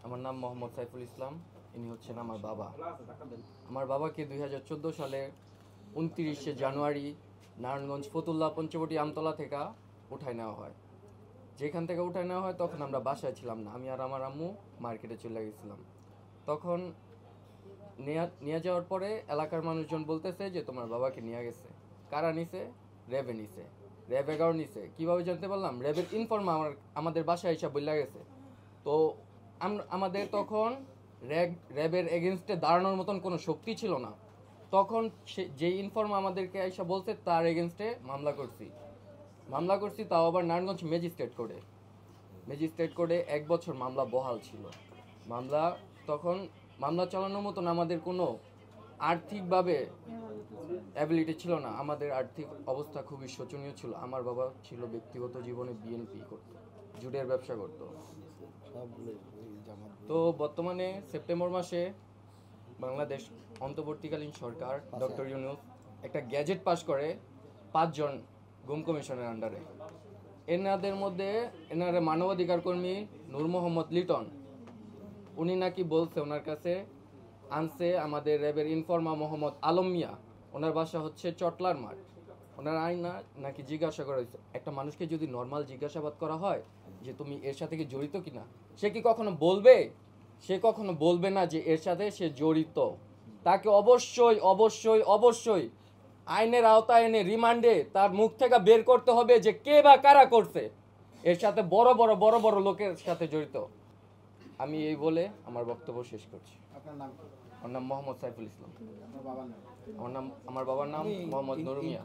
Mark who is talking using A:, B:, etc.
A: আমার নাম মোহাম্মদ সাইফুল ইসলাম। ইনি হচ্ছেন আমার বাবা। আমার বাবাকে 2014 সালে 29শে জানুয়ারি নারায়ণগঞ্জ ফতুল্লা পঞ্চবটি আমতলা থেকে উঠায় নেওয়া হয়। যেখান থেকে উঠায় নেওয়া হয় তখন আমরা বাসায় ছিলাম না, আমি আর আমার আম্মু মার্কেটে চলে গেছিলাম। তখন নিয়ে যাওয়ার পরে এলাকার মানুষজন বলতেছে যে তোমার বাবাকে নিয়ে গেছে। কারা নিছে? র্যাবে নিছে, র্যাব 11 নিছে। কীভাবে জানতে পারলাম? র্যাবের ইনফর্ম আমাদের বাসায় হিসাব বলে গেছে। তো আমাদের তখন র্যাবের এগেনস্টে দাঁড়ানোর মতন কোনো শক্তি ছিল না। তখন যেই ইনফর্ম আমাদেরকে এসে বলছে তার এগেনস্টে মামলা করছি, তাও আবার নারায়ণগঞ্জ ম্যাজিস্ট্রেট কোর্টে 1 বছর মামলা বহাল ছিল। মামলা চালানোর মতন আমাদের কোনো আর্থিকভাবে অ্যাবিলিটি ছিল না। আমাদের আর্থিক অবস্থা খুবই শোচনীয় ছিল। আমার বাবা ছিল ব্যক্তিগত জীবনে বিএনপি করতো, জুটের ব্যবসা করতো। তো বর্তমানে সেপ্টেম্বর মাসে বাংলাদেশ অন্তর্বর্তীকালীন সরকার ডক্টর ইউনূস একটা গ্যাজেট পাস করে 5 জন গুম কমিশনের আন্ডারে। এনাদের মধ্যে মানবাধিকার কর্মী নূর মোহাম্মদ লিটন, উনি নাকি বলছে ওনার কাছে আনছে আমাদের র্যাবের ইনফর্মা মোহাম্মদ আলম মিয়া, ওনার বাসা হচ্ছে চটলার মাঠ। ওনার আইনা নাকি জিজ্ঞাসা করা হয়েছে। একটা মানুষকে যদি নর্মাল জিজ্ঞাসাবাদ করা হয় যে তুমি এর সাথে কি জড়িত কিনা, সে কি কখনো বলবে? সে কখনো বলবে না যে এর সাথে সে জড়িত। তাকে অবশ্যই অবশ্যই অবশ্যই আইনের আওতায় এনে রিমান্ডে তার মুখ থেকে বের করতে হবে যে কে বা কারা করছে, এর সাথে বড় বড় লোকের সাথে জড়িত। আমি এই বলে আমার বক্তব্য শেষ করছি।
B: আপনার নাম কি?
A: আমার নাম মোহাম্মদ সাইফুল ইসলাম।
B: আপনার বাবার নাম?
A: আমার বাবার নাম মোহাম্মদ নুর মিয়া।